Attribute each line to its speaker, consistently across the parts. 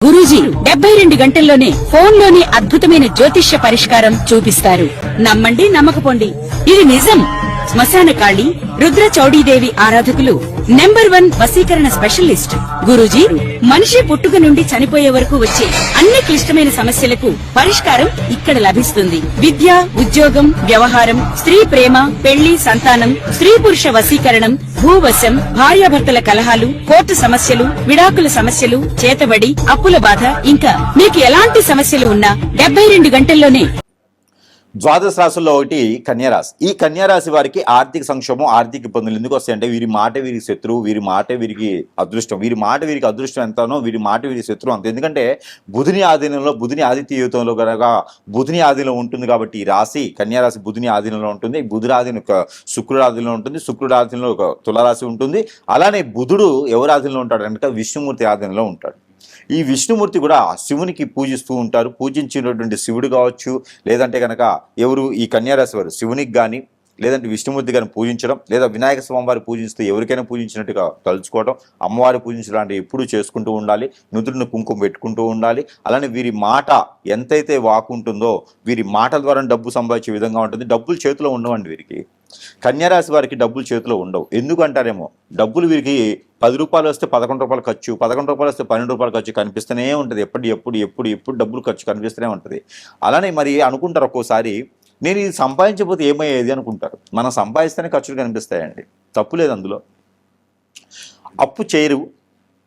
Speaker 1: గురూజీ 72 గంటల్లోనే ఫోన్లోని అద్భుతమైన జ్యోతిష్య పరిష్కారం చూపిస్తారు. నమ్మండి, నమ్మకపోండి, ఇది నిజం. శ్మశాన కాళి రుద్ర చౌడీదేవి ఆరాధకులు నంబర్ 1 వశీకరణ స్పెషలిస్ట్ గురూజీ. మనిషి పుట్టుక నుండి చనిపోయే వరకు వచ్చే అన్ని క్లిష్టమైన సమస్యలకు పరిష్కారం ఇక్కడ లభిస్తుంది. విద్య, ఉద్యోగం, వ్యవహారం, స్త్రీ ప్రేమ, పెళ్లి, సంతానం, స్త్రీ పురుష వశీకరణం, భూవశం, భార్యాభర్తల కలహాలు, కోర్టు సమస్యలు, విడాకుల సమస్యలు, చేతబడి, అప్పుల బాధ, ఇంకా మీకు ఎలాంటి సమస్యలు ఉన్నా 72 గంటల్లోనే.
Speaker 2: ద్వాదశ రాశుల్లో ఒకటి కన్యారాశి. ఈ కన్యారాశి వారికి ఆర్థిక సంక్షోభం, ఆర్థిక ఇబ్బందులు ఎందుకు వస్తాయంటే వీరి మాట వీరికి శత్రువు, వీరి మాట వీరికి అదృష్టం, వీరి మాట వీరికి అదృష్టం ఎంతనో వీరి మాట వీరి శత్రువు అంత. ఎందుకంటే బుధుని ఆధీనంలో, బుధుని ఆదిత్య యుగంలో కనుక బుధుని ఆధీనంలో ఉంటుంది కాబట్టి ఈ రాశి కన్యారాశి బుధుని ఆధీనంలో ఉంటుంది. బుధుడి ఆధీనం శుక్రుడి ఆధీనంలో ఉంటుంది. శుక్రుడి ఆధీనంలో ఒక తులారాశి ఉంటుంది. అలానే బుధుడు ఎవరి ఆధీనంలో ఉంటాడు అంటే విష్ణుమూర్తి ఆధీనంలో ఉంటాడు. ఈ విష్ణుమూర్తి కూడా శివునికి పూజిస్తూ ఉంటారు. పూజించినటువంటి శివుడు కావచ్చు, లేదంటే కనుక ఎవరు ఈ కన్యారాశి వారు శివునికి కానీ లేదంటే విష్ణుమూర్తి గారిని పూజించడం, లేదా వినాయక స్వామివారి పూజిస్తూ ఎవరికైనా పూజించినట్టుగా తలుచుకోవడం, అమ్మవారి పూజించడం అంటే ఎప్పుడూ చేసుకుంటూ ఉండాలి. నుదురును కుంకుమ పెట్టుకుంటూ ఉండాలి. అలానే వీరి మాట ఎంతైతే వాకు ఉంటుందో వీరి మాటల ద్వారా డబ్బు సంపాదించే విధంగా ఉంటుంది. డబ్బులు చేతిలో ఉండవండి వీరికి. కన్యారాశి వారికి డబ్బులు చేతిలో ఉండవు. ఎందుకంటారేమో డబ్బులు వీరికి 10 రూపాయలు వస్తే 11 రూపాయలు ఖర్చు, 11 రూపాయలు వస్తే 12 రూపాయలు ఖర్చు కనిపిస్తూనే ఉంటుంది. ఎప్పుడు డబ్బులు ఖర్చు కనిపిస్తూనే ఉంటుంది. అలానే మరి అనుకుంటారు ఒక్కోసారి నేను ఇది సంపాదించకపోతే ఏమయ్యేది అనుకుంటారు. మనం సంపాదిస్తేనే ఖర్చులు కనిపిస్తాయండి, తప్పు లేదు అందులో. అప్పు చేయరు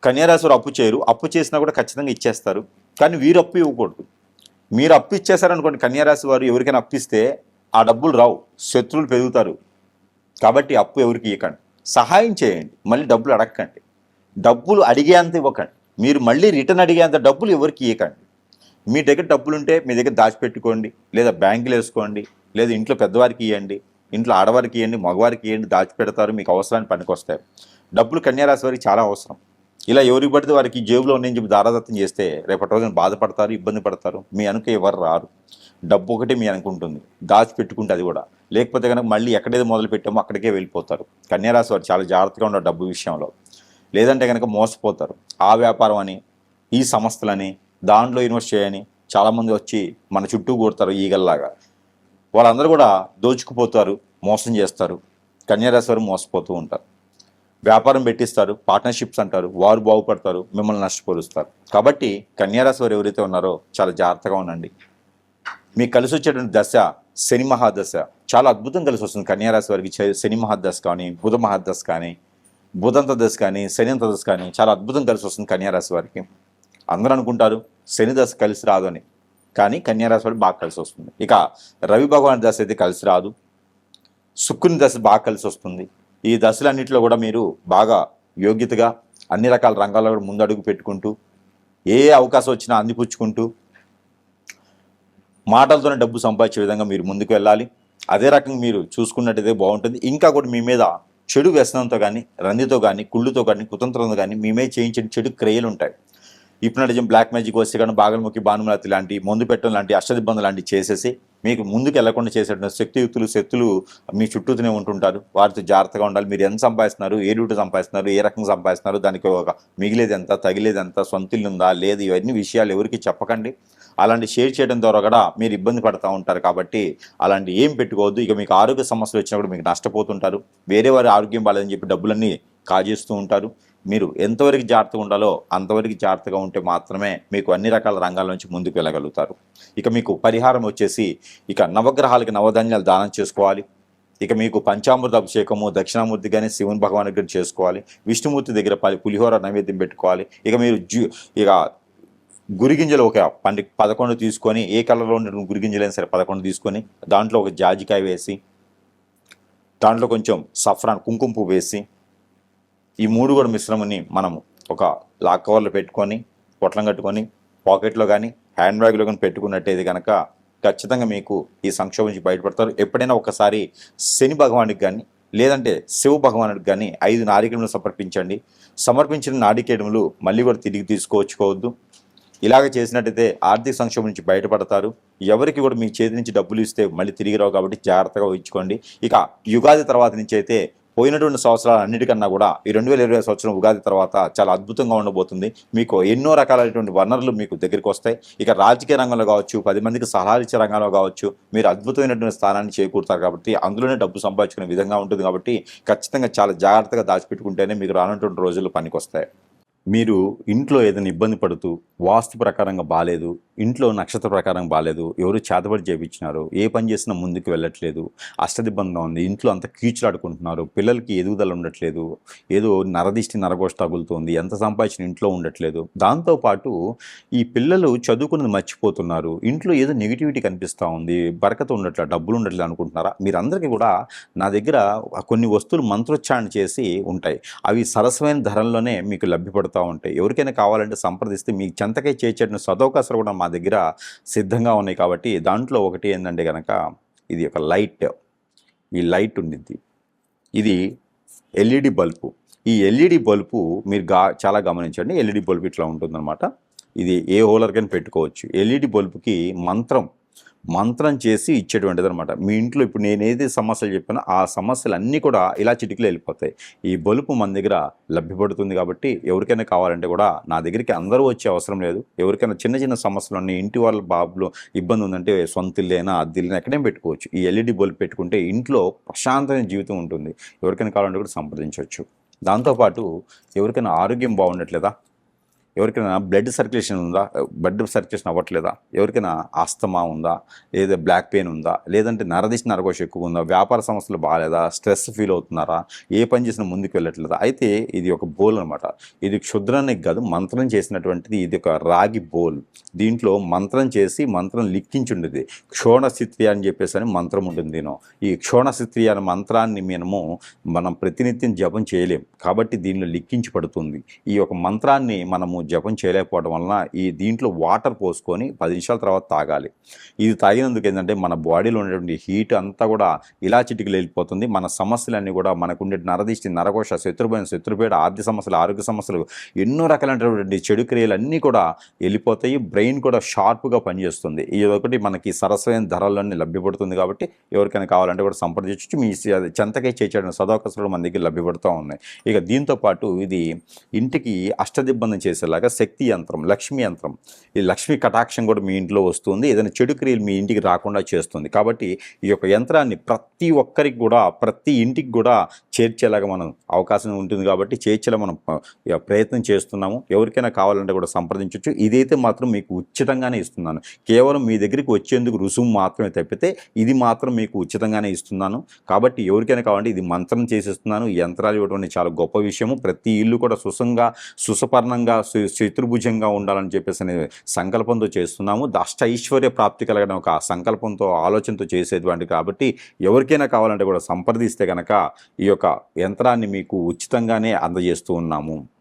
Speaker 2: కన్యారాశి వారు, అప్పు చేయరు. అప్పు చేసినా కూడా ఖచ్చితంగా ఇచ్చేస్తారు. కానీ వీరు అప్పు ఇవ్వకూడదు. మీరు అప్పు ఇచ్చేసారనుకోండి, కన్యారాశి వారు ఎవరికైనా అప్పిస్తే ఆ డబ్బులు రావు, శత్రువులు పెరుగుతారు. కాబట్టి అప్పు ఎవరికి ఇవ్వకండి, సహాయం చేయండి, మళ్ళీ డబ్బులు అడగకండి. డబ్బులు అడిగేంత ఇవ్వకండి, మీరు మళ్ళీ రిటర్న్ అడిగేంత డబ్బులు ఎవరికి ఇవ్వకండి. మీ దగ్గర డబ్బులు ఉంటే మీ దగ్గర దాచిపెట్టుకోండి, లేదా బ్యాంకులు వేసుకోండి, లేదా ఇంట్లో పెద్దవారికి ఇవ్వండి, ఇంట్లో ఆడవారికి ఇవ్వండి, మగవారికి ఇవ్వండి. దాచిపెడతారు, మీకు అవసరాన్ని పనికొస్తాయి. డబ్బులు కన్యారాశి వారికి చాలా అవసరం. ఇలా ఎవరికి పడితే వారికి జేబులో ఉన్నాయని చెప్పి దారాదత్తం చేస్తే రేపటి రోజున బాధపడతారు, ఇబ్బంది పడతారు. మీ అనుక ఎవరు రారు. డబ్బు ఒకటి మీ అనుకుంటుంది, దాచిపెట్టుకుంటే అది కూడా. లేకపోతే కనుక మళ్ళీ ఎక్కడైతే మొదలు పెట్టామో అక్కడికే వెళ్ళిపోతారు. కన్యారాశి వారు చాలా జాగ్రత్తగా ఉన్నారు డబ్బు విషయంలో. లేదంటే కనుక మోసపోతారు. ఆ వ్యాపారం అని, ఈ సంస్థలని, దాంట్లో ఇన్వెస్ట్ చేయని చాలామంది వచ్చి మన చుట్టూ కూడతారు ఈగల్లాగా. వాళ్ళందరూ కూడా దోచుకుపోతారు, మోసం చేస్తారు. కన్యారాశి వారు మోసపోతూ ఉంటారు. వ్యాపారం పెట్టిస్తారు, పార్ట్నర్షిప్స్ అంటారు, వారు బాగుపడతారు, మిమ్మల్ని నష్టపరుస్తారు. కాబట్టి కన్యారాశి వారు ఎవరైతే ఉన్నారో చాలా జాగ్రత్తగా ఉండండి. మీకు కలిసి వచ్చేటువంటి దశ శని మహాదశ, చాలా అద్భుతం కలిసి వస్తుంది కన్యారాశి వారికి. శని మహాదశ కానీ, బుధ మహాదశ కానీ, బుధంత దశ కానీ, శనింత దశ కానీ చాలా అద్భుతం కలిసి వస్తుంది కన్యారాశి వారికి. అందరూ అనుకుంటారు శని దశ కలిసి రాదు అని, కానీ కన్యారాశి వారికి బాగా కలిసి వస్తుంది. ఇక రవి భగవాన్ దశ అయితే కలిసి రాదు, శుక్రుని దశ బాగా కలిసి వస్తుంది. ఈ దశలన్నింటిలో కూడా మీరు బాగా యోగ్యతగా అన్ని రకాల రంగాల్లో కూడా ముందడుగు పెట్టుకుంటూ, ఏ అవకాశం వచ్చినా అందిపుచ్చుకుంటూ, మాటలతోనే డబ్బు సంపాదించే విధంగా మీరు ముందుకు వెళ్ళాలి. అదే రకంగా మీరు చూసుకున్నట్టయితే బాగుంటుంది. ఇంకా కూడా మీ మీద చెడు వ్యసనంతో కానీ, రందితో కానీ, కుళ్ళుతో కానీ, కుతంత్రంతో కానీ మీ మీద చేయించిన చెడు క్రియలు ఉంటాయి. హిప్నటిజం, బ్లాక్ మ్యాజిక్, వశీకరణ, బాగల్ముఖి, భానుమతి లాంటి, మందు పెట్టడం లాంటి, అష్టదిబ్బంది లాంటివి చేసేసి మీకు ముందుకు వెళ్లకుండా చేసేటువంటి శక్తులు మీ చుట్టూతూనే ఉంటుంటారు. వారితో జాగ్రత్తగా ఉండాలి. మీరు ఎంత సంపాదిస్తున్నారు, ఏ రూట్ సంపాదిస్తున్నారు, ఏ రకంగా సంపాదిస్తున్నారు, దానికి ఒక మిగిలేది ఎంత, తగిలేది ఎంత, సొంతిల్లు ఉందా లేదు, ఇవన్నీ విషయాలు ఎవరికి చెప్పకండి. అలాంటి షేర్ చేయడం ద్వారా కూడా మీరు ఇబ్బంది పడుతూ ఉంటారు. కాబట్టి అలాంటి ఏం పెట్టుకోవద్దు. ఇక మీకు ఆరోగ్య సమస్యలు వచ్చినా కూడా మీకు నష్టపోతుంటారు. వేరే వారి ఆరోగ్యం బాలేదని చెప్పి డబ్బులన్నీ కాజేస్తూ ఉంటారు. మీరు ఎంతవరకు జాగ్రత్తగా ఉండాలో అంతవరకు జాగ్రత్తగా ఉంటే మాత్రమే మీకు అన్ని రకాల రంగాల నుంచి ముందుకు వెళ్ళగలుగుతారు. ఇక మీకు పరిహారం వచ్చేసి ఇక నవగ్రహాలకి నవధాన్యాలు దానం చేసుకోవాలి. ఇక మీకు పంచామృత అభిషేకము దక్షిణామూర్తి కానీ శివుని భగవాన్ దగ్గర చేసుకోవాలి. విష్ణుమూర్తి దగ్గర పులిహోర నైవేద్యం పెట్టుకోవాలి. ఇక మీరు ఇక గురిగింజలు ఒక 11 తీసుకొని, ఏ కలర్లో ఉన్న గురిగింజలైనా సరే 11 తీసుకొని, దాంట్లో ఒక జాజికాయ వేసి, దాంట్లో కొంచెం సఫ్రాన్ కుంకుమ పువ్వు వేసి, ఈ 3 కూడా మిశ్రమాన్ని మనం ఒక లాక్ కవర్లో పెట్టుకొని, పొట్లం కట్టుకొని, పాకెట్లో కానీ హ్యాండ్ బ్యాగ్లో కానీ పెట్టుకున్నట్టయితే కనుక ఖచ్చితంగా మీకు ఈ సంక్షోభం నుంచి బయటపడతారు. ఎప్పుడైనా ఒకసారి శని భగవానికి కానీ లేదంటే శివ భగవానుడికి కానీ 5 నారికేళములు సమర్పించండి. సమర్పించిన నారికేళములు మళ్ళీ కూడా తిరిగి తీసుకోవద్దు. ఇలాగ చేసినట్టయితే ఆర్థిక సంక్షోభం నుంచి బయటపడతారు. ఎవరికి కూడా మీ చేతి నుంచి డబ్బులు ఇస్తే మళ్ళీ తిరిగి రావు, కాబట్టి జాగ్రత్తగా ఇచ్చుకోండి. ఇక యుగాది తర్వాత నుంచి అయితే పోయినటువంటి సంవత్సరాలు అన్నిటికన్నా కూడా ఈ 2020 సంవత్సరం ఉగాది తర్వాత చాలా అద్భుతంగా ఉండబోతుంది. మీకు ఎన్నో రకాలైనటువంటి వనరులు మీకు దగ్గరికి వస్తాయి. ఇక రాజకీయ రంగంలో కావచ్చు, 10 మందికి సలహాలు ఇచ్చే రంగంలో కావచ్చు, మీరు అద్భుతమైనటువంటి స్థానాన్ని చేకూరుతారు కాబట్టి అందులోనే డబ్బు సంపాదించుకునే విధంగా ఉంటుంది. కాబట్టి ఖచ్చితంగా చాలా జాగ్రత్తగా దాచిపెట్టుకుంటేనే మీకు రానున్నటువంటి రోజులు పనికొస్తాయి. మీరు ఇంట్లో ఏదైనా ఇబ్బంది పడుతూ వాస్తు ప్రకారంగా బాలేదు, ఇంట్లో నక్షత్ర ప్రకారం బాలేదు, ఎవరు చేతబడి చేయించినారు, ఏ పని చేసినా ముందుకు వెళ్ళట్లేదు, అష్టదిబ్బందిగా ఉంది, ఇంట్లో అంత కీచులాడుకుంటున్నారు, పిల్లలకి ఎదుగుదల ఉండట్లేదు, ఏదో నరదిష్టి నరగోష్ఠ తగులుతుంది, ఎంత సంపాదించిన ఇంట్లో ఉండట్లేదు, దాంతోపాటు ఈ పిల్లలు చదువుకున్నది మర్చిపోతున్నారు, ఇంట్లో ఏదో నెగిటివిటీ కనిపిస్తూ ఉంది, బరకత ఉండట్లేదు, డబ్బులు ఉండట్లేదు అనుకుంటున్నారా? మీరందరికీ కూడా నా దగ్గర కొన్ని వస్తువులు మంత్రోచ్చారణ చేసి ఉంటాయి. అవి సరసమైన ధరల్లోనే మీకు లభ్యపడుతూ ఉంటాయి. ఎవరికైనా కావాలంటే సంప్రదిస్తే మీకు చెంతకే చేర్చేట సదవకాశాలు కూడా మా దగ్గర సిద్ధంగా ఉన్నాయి. కాబట్టి దాంట్లో ఒకటి ఏంటంటే కనుక ఇది ఒక లైట్, ఈ లైట్ ఉండిద్ది, ఇది ఎల్ఈడి బల్బు. ఈ ఎల్ఈడి బల్బు మీరు చాలా గమనించండి. ఎల్ఈడి బల్బు ఇట్లా ఉంటుందన్నమాట. ఇది ఏ హోలర్కైనా పెట్టుకోవచ్చు. ఎల్ఈడి బల్బుకి మంత్రం చేసి ఇచ్చేటువంటిది అనమాట. మీ ఇంట్లో ఇప్పుడు నేను ఏది సమస్యలు చెప్పానో ఆ సమస్యలు అన్నీ కూడా ఇలా చిటికలో వెళ్ళిపోతాయి. ఈ బల్బు మన దగ్గర లభ్యపడుతుంది. కాబట్టి ఎవరికైనా కావాలంటే కూడా నా దగ్గరికి అందరూ వచ్చే అవసరం లేదు. ఎవరికైనా చిన్న చిన్న సమస్యలు ఉన్నాయి, ఇంటి వాళ్ళ బాబులో ఇబ్బంది ఉందంటే సొంత ఇల్లైనా అద్దె ఇల్లు ఎక్కడైనా పెట్టుకోవచ్చు. ఈ ఎల్ఈడి బల్బు పెట్టుకుంటే ఇంట్లో ప్రశాంతమైన జీవితం ఉంటుంది. ఎవరికైనా కావాలంటే కూడా సంప్రదించవచ్చు. దాంతోపాటు ఎవరికైనా ఆరోగ్యం బాగుండట్లేదా, ఎవరికైనా బ్లడ్ సర్క్యులేషన్ అవ్వట్లేదా, ఎవరికైనా ఆస్తమా ఉందా, లేదా బ్లాక్ పెయిన్ ఉందా, లేదంటే నరదిష్టి నరకోశ ఎక్కువ ఉందా, వ్యాపార సమస్యలు బాగాలేదా, స్ట్రెస్ ఫీల్ అవుతున్నారా, ఏ పని చేసినా ముందుకు వెళ్ళట్లేదా, అయితే ఇది ఒక బౌల్ అనమాట. ఇది క్షుద్రానికి కాదు, మంత్రం చేసినటువంటిది. ఇది ఒక రాగి బౌల్. దీంట్లో మంత్రం చేసి మంత్రం లిఖించుండేది. క్షోణస్థితి అని చెప్పేసి అని మంత్రం ఉంటుంది. ఈ క్షోణస్థితి అనే మంత్రాన్ని మనం ప్రతినిత్యం జపం చేయలేం. కాబట్టి దీనిలో లిఖించి పడుతుంది. ఈ యొక్క మంత్రాన్ని మనము జపం చేయలేకపోవడం వలన ఈ దీంట్లో వాటర్ పోసుకొని 10 నిమిషాల తర్వాత తాగాలి. ఇది తాగినందుకు ఏంటంటే మన బాడీలో ఉండేటువంటి హీట్ అంతా కూడా ఇలా చిటికలు వెళ్ళిపోతుంది. మన సమస్యలన్నీ కూడా మనకుండే నరదిష్టి నరకోశ శత్రుభయం శత్రుపేట ఆర్థిక సమస్యలు ఆరోగ్య సమస్యలు ఎన్నో రకాలైనటువంటి చెడు క్రియలు అన్నీ కూడా వెళ్ళిపోతాయి. బ్రెయిన్ కూడా షార్ప్గా పనిచేస్తుంది. ఇది ఒకటి మనకి సరసమైన ధరల్లోనే లభ్యపడుతుంది. కాబట్టి ఎవరికైనా కావాలంటే కూడా సంప్రదించవచ్చు. మీ చెంతకై చేర్చడం సదవకాశాలు మన దగ్గర లభ్యపడుతూ ఉన్నాయి. ఇక దీంతోపాటు ఇది ఇంటికి అష్టదిబ్బంది చేసేలాగా శక్తి యంత్రం, లక్ష్మీ యంత్రం. ఈ లక్ష్మీ కటాక్షం కూడా మీ ఇంట్లో వస్తుంది. ఏదైనా చెడు క్రియలు మీ ఇంటికి రాకుండా చేస్తుంది. కాబట్టి ఈ యొక్క యంత్రాన్ని ప్రతి ఒక్కరికి కూడా ప్రతి ఇంటికి కూడా చేర్చేలాగా మనం అవకాశం ఉంటుంది. కాబట్టి చేర్చేలా మనం ప్రయత్నం చేస్తున్నాము. ఎవరికైనా కావాలంటే కూడా సంప్రదించవచ్చు. ఇదైతే మాత్రం మీకు ఉచితంగానే ఇస్తున్నాను. కేవలం మీ దగ్గరికి వచ్చేందుకు రుసుము మాత్రమే తప్పితే ఇది మాత్రం మీకు ఉచితంగానే ఇస్తున్నాను. కాబట్టి ఎవరికైనా కావాలంటే ఇది మంత్రం చేసిస్తున్నాను. ఈ యంత్రాలు ఇవ్వడం చాలా గొప్ప విషయము. ప్రతి ఇల్లు కూడా సుసపర్ణంగా చతుర్భుజంగా ఉండాలని చెప్పేసి అనే సంకల్పంతో చేస్తున్నాము. అష్ట ఐశ్వర్య ప్రాప్తి కలిగిన ఒక సంకల్పంతో ఆలోచనతో చేసేటువంటి. కాబట్టి ఎవరికైనా కావాలంటే కూడా సంప్రదిస్తే కనుక ఈ యొక్క యంత్రాన్ని మీకు ఉచితంగానే అందజేస్తూ ఉన్నాము.